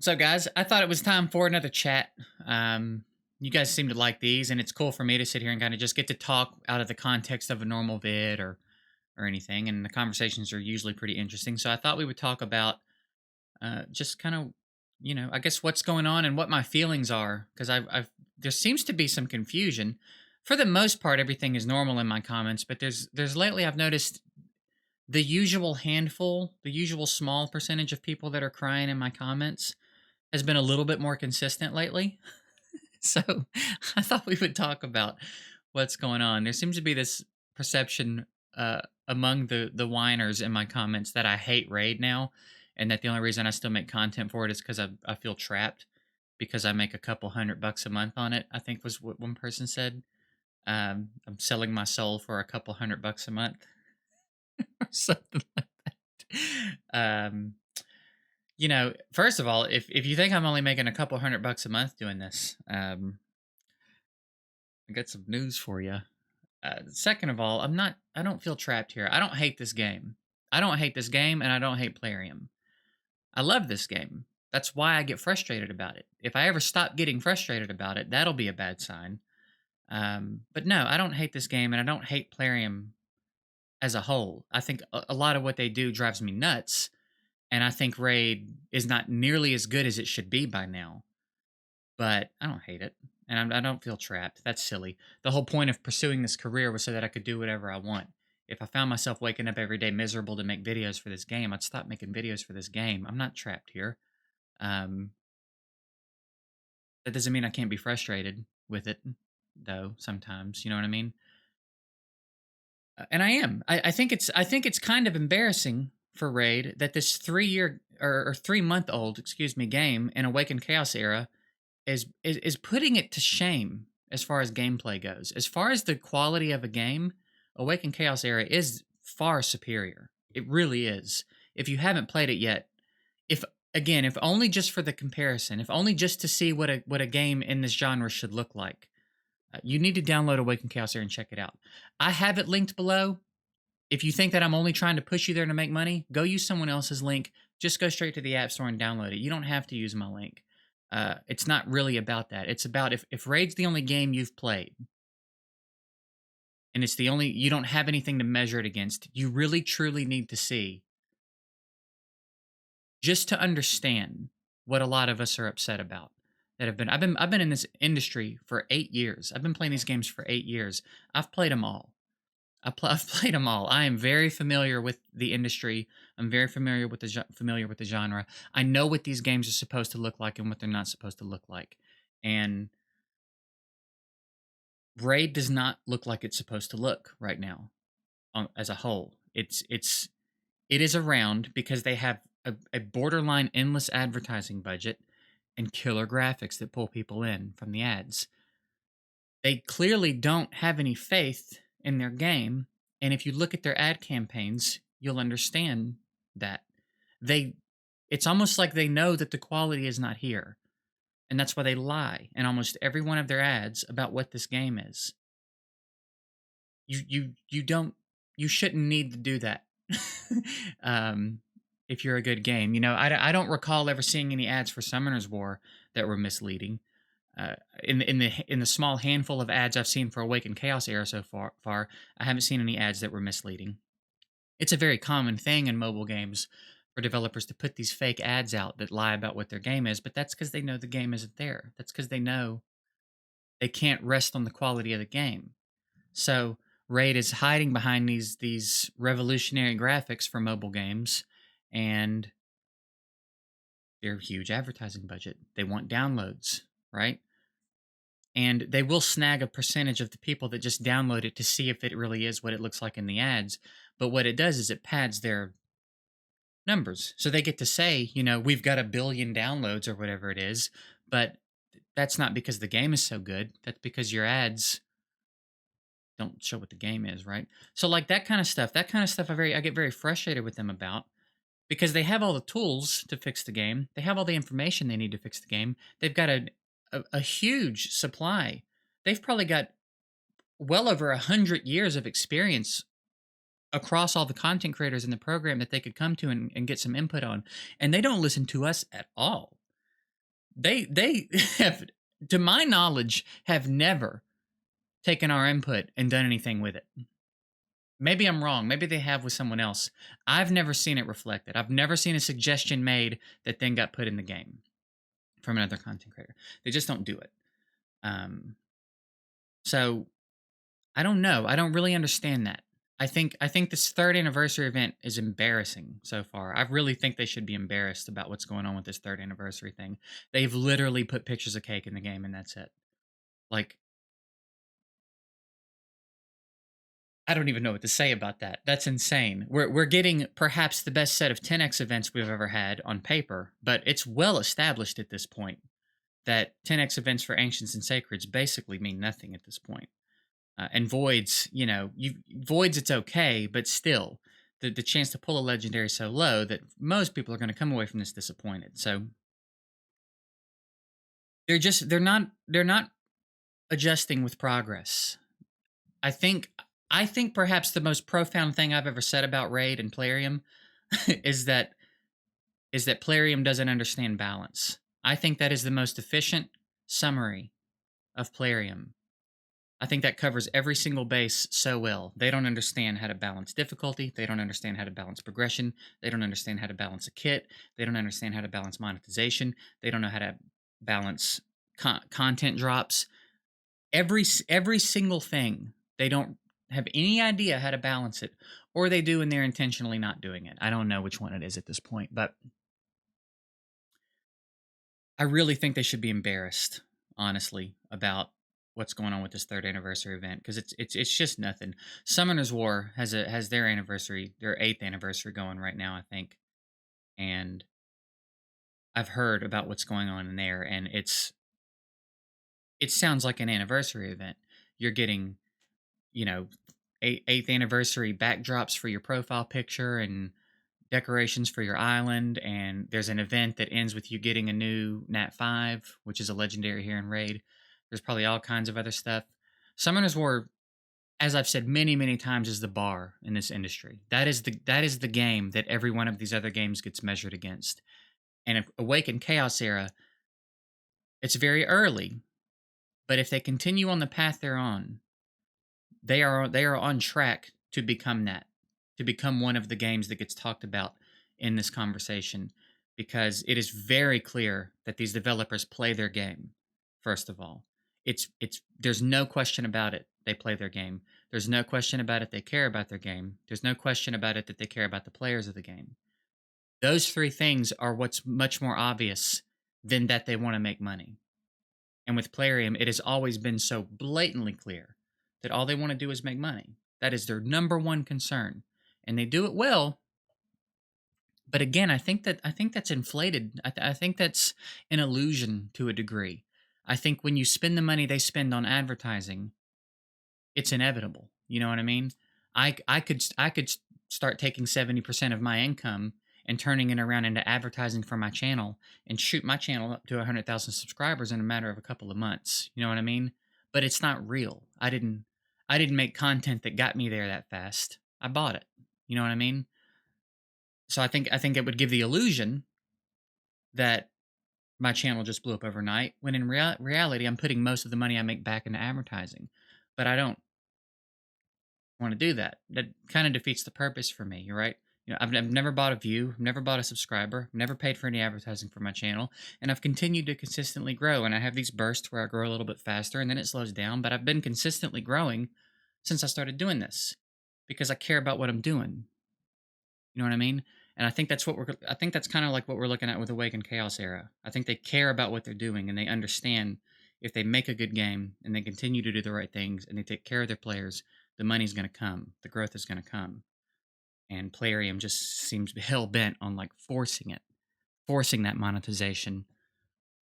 So, guys, I thought it was time for another chat. You guys seem to like these, and it's cool for me to sit here and kind of just get to talk out of the context of a normal vid or anything. And the conversations are usually pretty interesting. So, I thought we would talk about just kind of, I guess what's going on and what my feelings are, because I've there seems to be some confusion. For the most part, everything is normal in my comments, but there's lately I've noticed the usual handful, the usual small percentage of people that are crying in my comments has been a little bit more consistent lately. So I thought we would talk about what's going on. There seems to be this perception among the whiners in my comments that I hate Raid now, and that the only reason I still make content for it is because I feel trapped because I make a couple $100 a month on it. I think was what one person said. I'm selling my soul for a couple $100 a month or something like that. First of all, if you think I'm only making a couple $100 a month doing this, I got some news for you. Second of all, I don't feel trapped here. I don't hate this game. I don't hate this game, and I don't hate Plarium. I love this game. That's why I get frustrated about it. If I ever stop getting frustrated about it, that'll be a bad sign. But no, I don't hate this game, and I don't hate Plarium as a whole. I think a lot of what they do drives me nuts, and I think Raid is not nearly as good as it should be by now. But I don't hate it, and I don't feel trapped. That's silly. The whole point of pursuing this career was so that I could do whatever I want. If I found myself waking up every day miserable to make videos for this game, I'd stop making videos for this game. I'm not trapped here. Um, that doesn't mean I can't be frustrated with it, though. Sometimes, you know what I mean. And I am. I think it's kind of embarrassing for Raid that this 3 year or 3 month old, excuse me, game in Awakened Chaos era is putting it to shame as far as gameplay goes. As far as the quality of a game, Awakened Chaos Era is far superior. It really is. If you haven't played it yet, if if only just for the comparison, if only just to see what a game in this genre should look like, you need to download Awakened Chaos Era and check it out. I have it linked below. If you think that I'm only trying to push you there to make money, go use someone else's link. Just go straight to the App Store and download it. You don't have to use my link. It's not really about that. It's about if Raid's the only game you've played, and it's the only you don't have anything to measure it against, you really truly need to see just to understand what a lot of us are upset about. That have been I've been in this industry for 8 years. I've been playing these games for 8 years. I've played them all. I've played them all. I am very familiar with the industry. I'm very familiar with the genre. I know what these games are supposed to look like and what they're not supposed to look like. And Raid does not look like it's supposed to look right now, as a whole. It is around because they have a borderline endless advertising budget and killer graphics that pull people in from the ads. They clearly don't have any faith in their game, and if you look at their ad campaigns, you'll understand that they it's almost like they know that the quality is not here, and that's why they lie in almost every one of their ads about what this game is. You don't you shouldn't need to do that. um, if you're a good game, I don't recall ever seeing any ads for Summoner's War that were misleading. In the small handful of ads I've seen for Awakened Chaos Era so far, I haven't seen any ads that were misleading. It's a very common thing in mobile games for developers to put these fake ads out that lie about what their game is, but that's because they know the game isn't there. That's because they know they can't rest on the quality of the game. So Raid is hiding behind these revolutionary graphics for mobile games and their huge advertising budget. They want downloads, right? And they will snag a percentage of the people that just download it to see if it really is what it looks like in the ads. But what it does is it pads their numbers. So they get to say, we've got 1 billion downloads or whatever it is. But that's not because the game is so good. That's because your ads don't show what the game is, right? So like that kind of stuff, I get very frustrated with them about, because they have all the tools to fix the game. They have all the information they need to fix the game. They've got a huge supply. They've probably got well over 100 years of experience across all the content creators in the program that they could come to and get some input on. And they don't listen to us at all. They have, to my knowledge, have never taken our input and done anything with it. Maybe I'm wrong. Maybe they have with someone else. I've never seen it reflected. I've never seen a suggestion made that then got put in the game from another content creator. They just don't do it. Um, so I don't know. I don't really understand that. I think this third anniversary event is embarrassing so far. I really think they should be embarrassed about what's going on with this third anniversary thing. They've literally put pictures of cake in the game and that's it. Like, I don't even know what to say about that. That's insane. We're getting perhaps the best set of 10x events we've ever had on paper, but it's well established at this point that 10x events for ancients and sacreds basically mean nothing at this point. And voids, voids it's okay, but still, the chance to pull a legendary is so low that most people are going to come away from this disappointed. So they're not adjusting with progress. I think I think perhaps the most profound thing I've ever said about Raid and Plarium is that Plarium doesn't understand balance. I think that is the most efficient summary of Plarium. I think that covers every single base so well. They don't understand how to balance difficulty. They don't understand how to balance progression. They don't understand how to balance a kit. They don't understand how to balance monetization. They don't know how to balance content drops. Every single thing. They don't have any idea how to balance it, or they do and they're intentionally not doing it. I don't know which one it is at this point, but I really think they should be embarrassed, honestly, about what's going on with this third anniversary event because it's just nothing. Summoners War has their anniversary, their 8th anniversary going right now, I think, and I've heard about what's going on in there, and it sounds like an anniversary event. You're getting, you know, 8th anniversary backdrops for your profile picture and decorations for your island, and there's an event that ends with you getting a new Nat 5, which is a legendary here in Raid. There's probably all kinds of other stuff. Summoners War, as I've said many, many times, is the bar in this industry. That is the game that every one of these other games gets measured against. And if Awakened Chaos Era, it's very early, but if they continue on the path they're on, they are on track to become that, to become one of the games that gets talked about in this conversation, because it is very clear that these developers play their game. First of all, it's there's no question about it. They play their game. There's no question about it. They care about their game. There's no question about it that they care about the players of the game. Those three things are what's much more obvious than that they want to make money. And with Plarium, it has always been so blatantly clear that all they want to do is make money. That is their number one concern. And they do it well. But again, I think that's inflated. I think that's an illusion to a degree. I think when you spend the money they spend on advertising, it's inevitable. You know what I mean? I could start taking 70% of my income and turning it around into advertising for my channel and shoot my channel up to 100,000 subscribers in a matter of a couple of months. You know what I mean? But it's not real. I didn't make content that got me there that fast. I bought it. You know what I mean? So I think it would give the illusion that my channel just blew up overnight when in reality I'm putting most of the money I make back into advertising. But I don't want to do that. That kind of defeats the purpose for me, right? I've never bought a view, I've never bought a subscriber, I've never paid for any advertising for my channel, and I've continued to consistently grow. And I have these bursts where I grow a little bit faster and then it slows down, but I've been consistently growing since I started doing this because I care about what I'm doing. You know what I mean? And I think that's kind of like what we're looking at with Awakened Chaos Era. I think they care about what they're doing and they understand if they make a good game and they continue to do the right things and they take care of their players, the money's going to come, the growth is going to come. And Plarium just seems hell bent on like forcing it, forcing that monetization,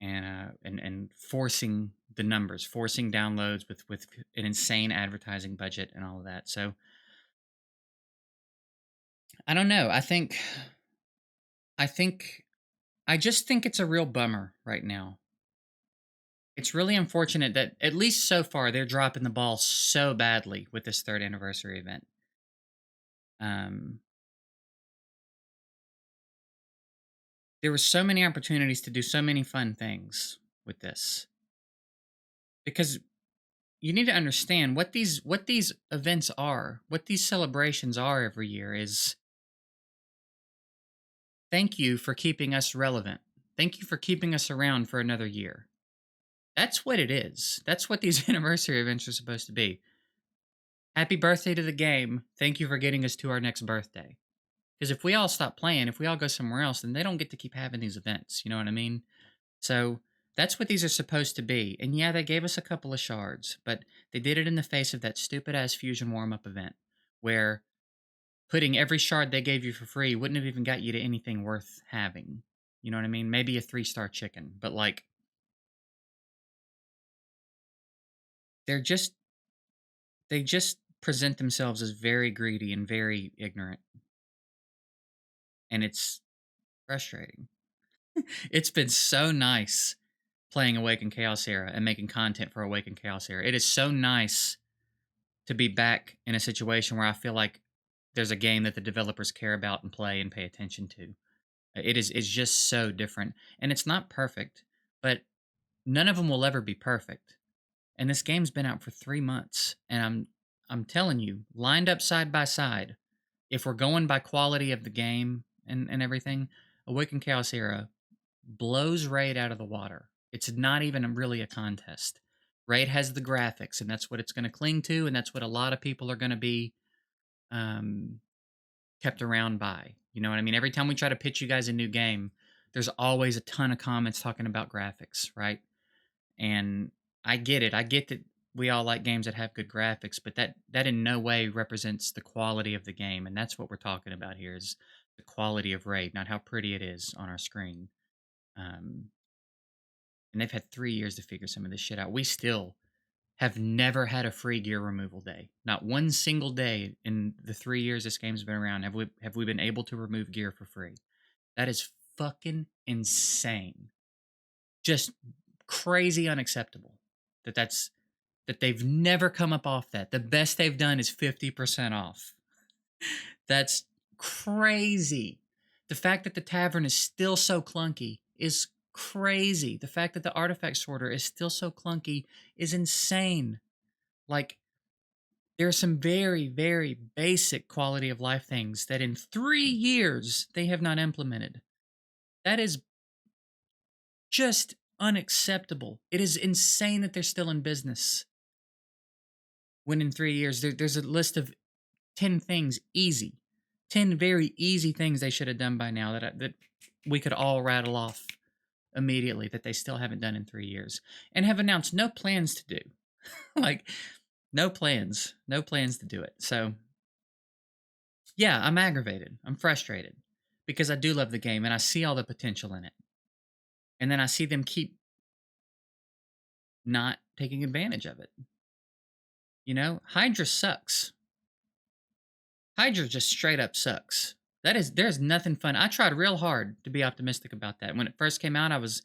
and forcing the numbers, forcing downloads with an insane advertising budget and all of that. So I don't know. I think I just think it's a real bummer right now. It's really unfortunate that at least so far they're dropping the ball so badly with this third anniversary event. Um, There were so many opportunities to do so many fun things with this, because you need to understand what these events are, what these celebrations are every year is thank you for keeping us relevant. Thank you for keeping us around for another year. That's what it is. That's what these anniversary events are supposed to be. Happy birthday to the game. Thank you for getting us to our next birthday. Because if we all stop playing, if we all go somewhere else, then they don't get to keep having these events. You know what I mean? So that's what these are supposed to be. And yeah, they gave us a couple of shards, but they did it in the face of that stupid ass fusion warm up event where putting every shard they gave you for free wouldn't have even got you to anything worth having. You know what I mean? Maybe a 3-star chicken, but like they're just they just present themselves as very greedy and very ignorant, and it's frustrating. It's been so nice playing Awaken Chaos Era and making content for Awaken Chaos Era. It is so nice to be back in a situation where I feel like there's a game that the developers care about and play and pay attention to. It's just so different. And it's not perfect, but none of them will ever be perfect. And this game's been out for 3 months, and I'm telling you, lined up side by side, if we're going by quality of the game and everything, Awaken Chaos Era blows Raid out of the water. It's not even really a contest. Raid has the graphics, and that's what it's going to cling to, and that's what a lot of people are going to be um, kept around by. You know what I mean? Every time we try to pitch you guys a new game, there's always a ton of comments talking about graphics, right? And I get it. I get that we all like games that have good graphics, but that in no way represents the quality of the game, and that's what we're talking about here is the quality of Raid, not how pretty it is on our screen. Um, and they've had 3 years to figure some of this shit out. We still have never had a free gear removal day. Not one single day in the 3 years this game's been around have we been able to remove gear for free. That is fucking insane. Just crazy unacceptable. That they've never come up off that. The best they've done is 50% off. That's crazy. The fact that the tavern is still so clunky is crazy. The fact that the artifact sorter is still so clunky is insane. Like, there are some very, very basic quality of life things that in 3 years they have not implemented. That is just unacceptable. It is insane that they're still in business. When in 3 years, there's a list of 10 things easy. 10 very easy things they should have done by now that we could all rattle off immediately that they still haven't done in 3 years and have announced no plans to do. Like, no plans to do it. So, yeah, I'm aggravated. I'm frustrated because I do love the game and I see all the potential in it. And then I see them keep not taking advantage of it. You know, Hydra sucks. Hydra just straight up sucks. There's nothing fun. I tried real hard to be optimistic about that. When it first came out, I was,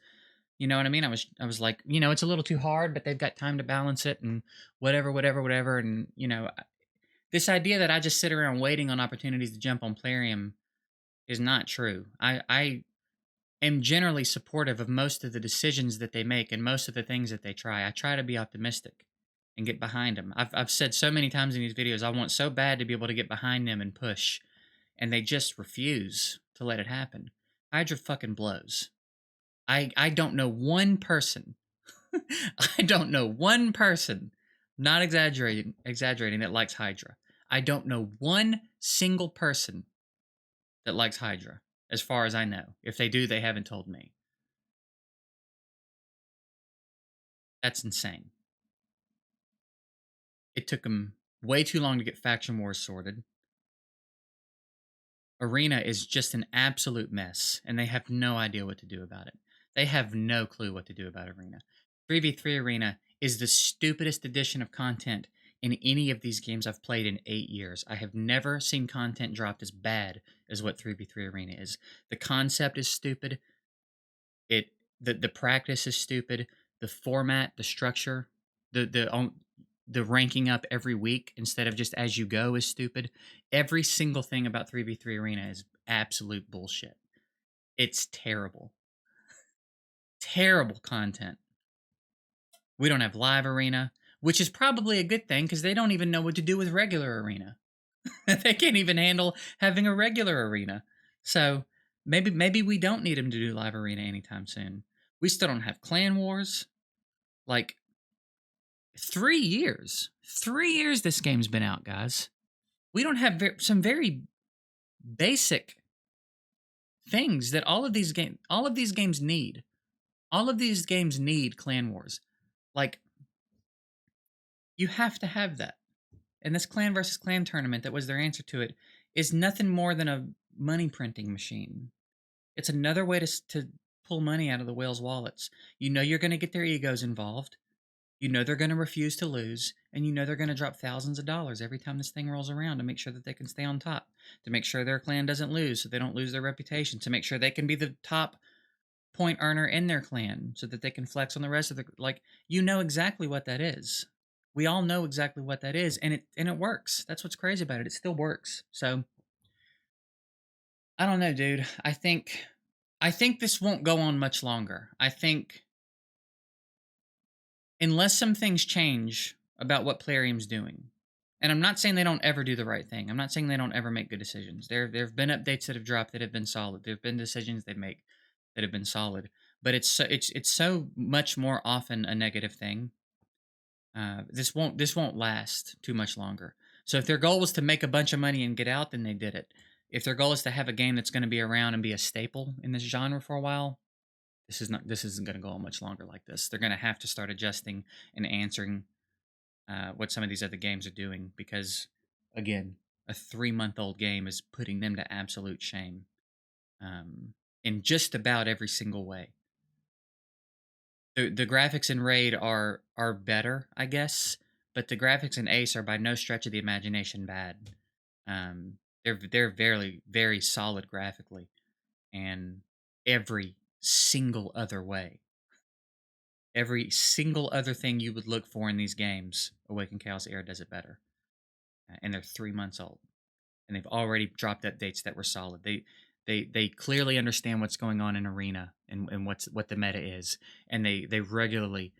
you know what I mean? I was like, it's a little too hard, but they've got time to balance it and whatever. And, this idea that I just sit around waiting on opportunities to jump on Plarium is not true. I am generally supportive of most of the decisions that they make and most of the things that they try. I try to be optimistic and get behind them. I've said so many times in these videos, I want so bad to be able to get behind them and push, and they just refuse to let it happen. Hydra fucking blows. I don't know one person. I don't know one person, not exaggerating that likes Hydra. I don't know one single person that likes Hydra, as far as I know. If they do, they haven't told me. That's insane. It took them way too long to get Faction Wars sorted. Arena is just an absolute mess, and they have no idea what to do about it. They have no clue what to do about Arena. 3v3 Arena is the stupidest addition of content in any of these games I've played in 8 years. I have never seen content dropped as bad as what 3v3 Arena is. The concept is stupid. The practice is stupid. The format, the structure, the ranking up every week instead of just as you go is stupid. Every single thing about 3v3 Arena is absolute bullshit. It's terrible. Terrible content. We don't have live arena, which is probably a good thing because they don't even know what to do with regular arena. They can't even handle having a regular arena. So maybe we don't need them to do live arena anytime soon. We still don't have clan wars. Like 3 years. 3 years this game's been out, guys. We don't have some very basic things that all of these games need. All of these games need clan wars. Like, you have to have that. And this clan versus clan tournament that was their answer to it is nothing more than a money printing machine. It's another way to pull money out of the whales' wallets. You know you're going to get their egos involved. You know they're going to refuse to lose, and you know they're going to drop thousands of dollars every time this thing rolls around to make sure that they can stay on top, to make sure their clan doesn't lose so they don't lose their reputation, to make sure they can be the top point earner in their clan so that they can flex on the rest of the, like, you know exactly what that is. We all know exactly what that is, and it works. That's what's crazy about it. It still works. So I don't know, dude. I think this won't go on much longer. I think unless some things change about what Plarium's doing. And I'm not saying they don't ever do the right thing. I'm not saying they don't ever make good decisions. There have been updates that have dropped that have been solid. There have been decisions they make that have been solid. But it's so much more often a negative thing. This won't last too much longer. So if their goal was to make a bunch of money and get out, then they did it. If their goal is to have a game that's going to be around and be a staple in this genre for a while, this isn't going to go on much longer like this. They're going to have to start adjusting and answering what some of these other games are doing because, again, a 3-month-old game is putting them to absolute shame in just about every single way. The graphics in Raid are better, I guess, but the graphics in Ace are by no stretch of the imagination bad. They're very very solid graphically, and every single other way. Every single other thing you would look for in these games, Awaken Chaos Era does it better. And they're 3 months old, and they've already dropped updates that were solid. They clearly understand what's going on in Arena and what the meta is, and they regularly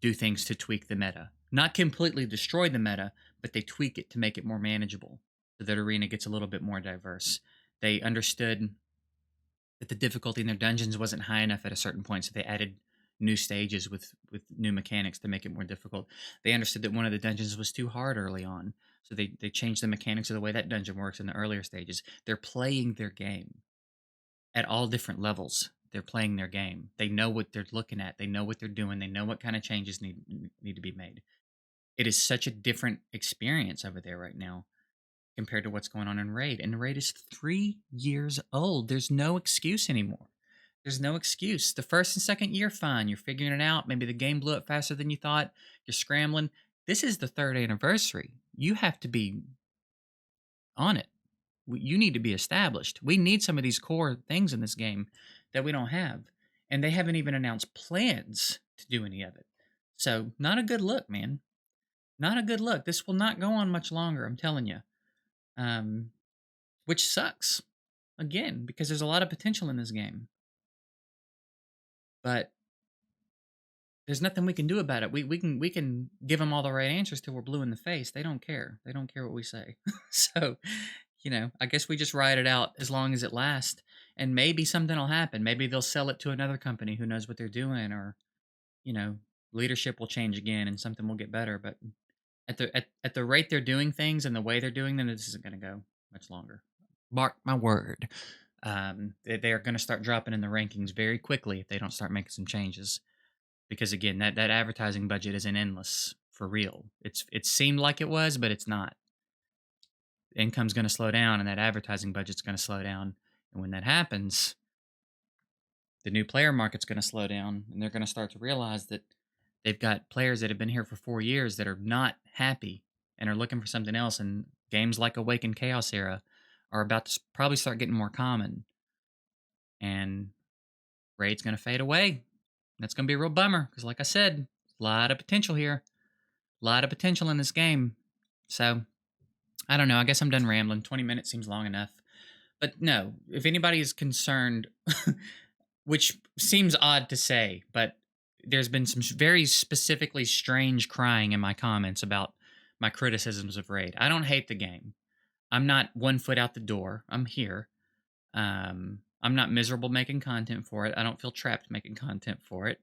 do things to tweak the meta. Not completely destroy the meta, but they tweak it to make it more manageable, so that Arena gets a little bit more diverse. They understood that the difficulty in their dungeons wasn't high enough at a certain point, so they added new stages with new mechanics to make it more difficult. They understood that one of the dungeons was too hard early on, so they changed the mechanics of the way that dungeon works in the earlier stages. They're playing their game at all different levels. They're playing their game. They know what they're looking at. They know what they're doing. They know what kind of changes need to be made. It is such a different experience over there right now compared to what's going on in Raid. And Raid is 3 years old. There's no excuse anymore. There's no excuse. The first and second year, fine. You're figuring it out. Maybe the game blew up faster than you thought. You're scrambling. This is the third anniversary. You have to be on it. You need to be established. We need some of these core things in this game that we don't have. And they haven't even announced plans to do any of it. So, not a good look, man. Not a good look. This will not go on much longer, I'm telling you. Which sucks. Again, because there's a lot of potential in this game. But there's nothing we can do about it. We can give them all the right answers till we're blue in the face. They don't care. They don't care what we say. So, I guess we just ride it out as long as it lasts. And maybe something will happen. Maybe they'll sell it to another company who knows what they're doing, or, leadership will change again and something will get better. But at the rate they're doing things and the way they're doing them, this isn't going to go much longer. Mark my word. They are going to start dropping in the rankings very quickly if they don't start making some changes. Because again, that advertising budget isn't endless for real. It seemed like it was, but it's not. The income's going to slow down, and that advertising budget's going to slow down. And when that happens, the new player market's going to slow down, and they're going to start to realize that they've got players that have been here for 4 years that are not happy and are looking for something else. And games like Awaken Chaos Era are about to probably start getting more common. And Raid's going to fade away. That's going to be a real bummer because, like I said, a lot of potential here. A lot of potential in this game. So, I don't know. I guess I'm done rambling. 20 minutes seems long enough. But no, if anybody is concerned, which seems odd to say, but there's been some very specifically strange crying in my comments about my criticisms of Raid. I don't hate the game. I'm not 1 foot out the door. I'm here. I'm not miserable making content for it. I don't feel trapped making content for it.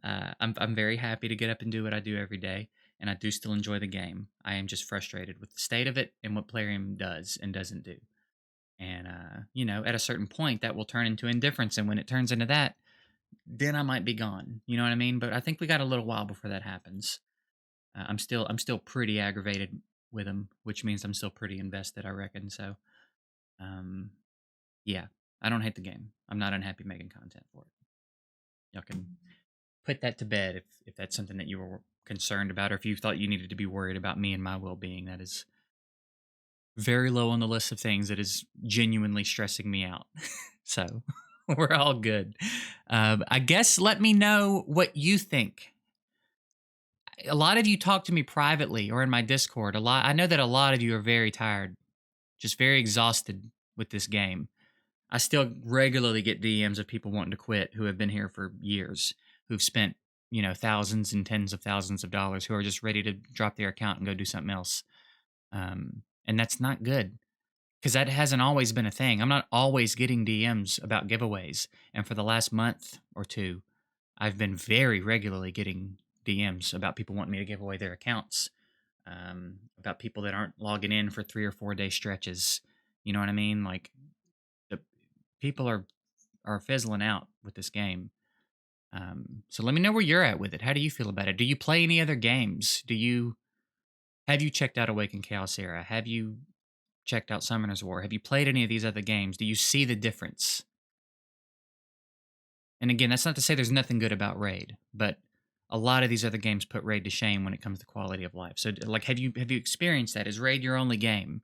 I'm very happy to get up and do what I do every day, and I do still enjoy the game. I am just frustrated with the state of it and what Plarium does and doesn't do. And at a certain point, that will turn into indifference, and when it turns into that, then I might be gone. You know what I mean? But I think we got a little while before that happens. I'm still pretty aggravated with him, which means I'm still pretty invested, I reckon. So, um, yeah, I don't hate the game. I'm not unhappy making content for it. Y'all can put that to bed if that's something that you were concerned about, or if you thought you needed to be worried about me and my well-being. That is very low on the list of things that is genuinely stressing me out. So we're all good. I guess let me know what you think. A lot of you talk to me privately or in my Discord. I know that a lot of you are very tired, just very exhausted with this game. I still regularly get DMs of people wanting to quit who have been here for years, who've spent, thousands and tens of thousands of dollars, who are just ready to drop their account and go do something else. And that's not good, because that hasn't always been a thing. I'm not always getting DMs about giveaways. And for the last month or two, I've been very regularly getting DMs about people wanting me to give away their accounts, about people that aren't logging in for 3 or 4 day stretches. You know what I mean? Like, the people are fizzling out with this game. So let me know where you're at with it. How do you feel about it? Do you play any other games? Have you checked out Awakened Chaos Era? Have you checked out Summoner's War? Have you played any of these other games? Do you see the difference? And again, that's not to say there's nothing good about Raid, but a lot of these other games put Raid to shame when it comes to quality of life. So, like, have you experienced that? Is Raid your only game?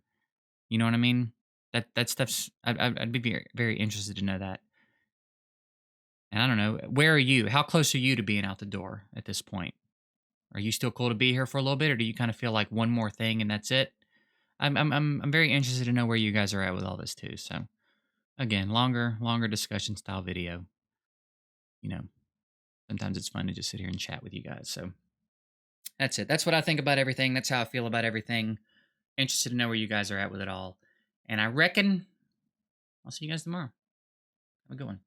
You know what I mean? That stuff's. I'd be very, very interested to know that. And I don't know, where are you? How close are you to being out the door at this point? Are you still cool to be here for a little bit, or do you kind of feel like one more thing and that's it? I'm very interested to know where you guys are at with all this too. So again, longer discussion style video. You know, sometimes it's fun to just sit here and chat with you guys. So that's it. That's what I think about everything. That's how I feel about everything. Interested to know where you guys are at with it all. And I reckon I'll see you guys tomorrow. Have a good one.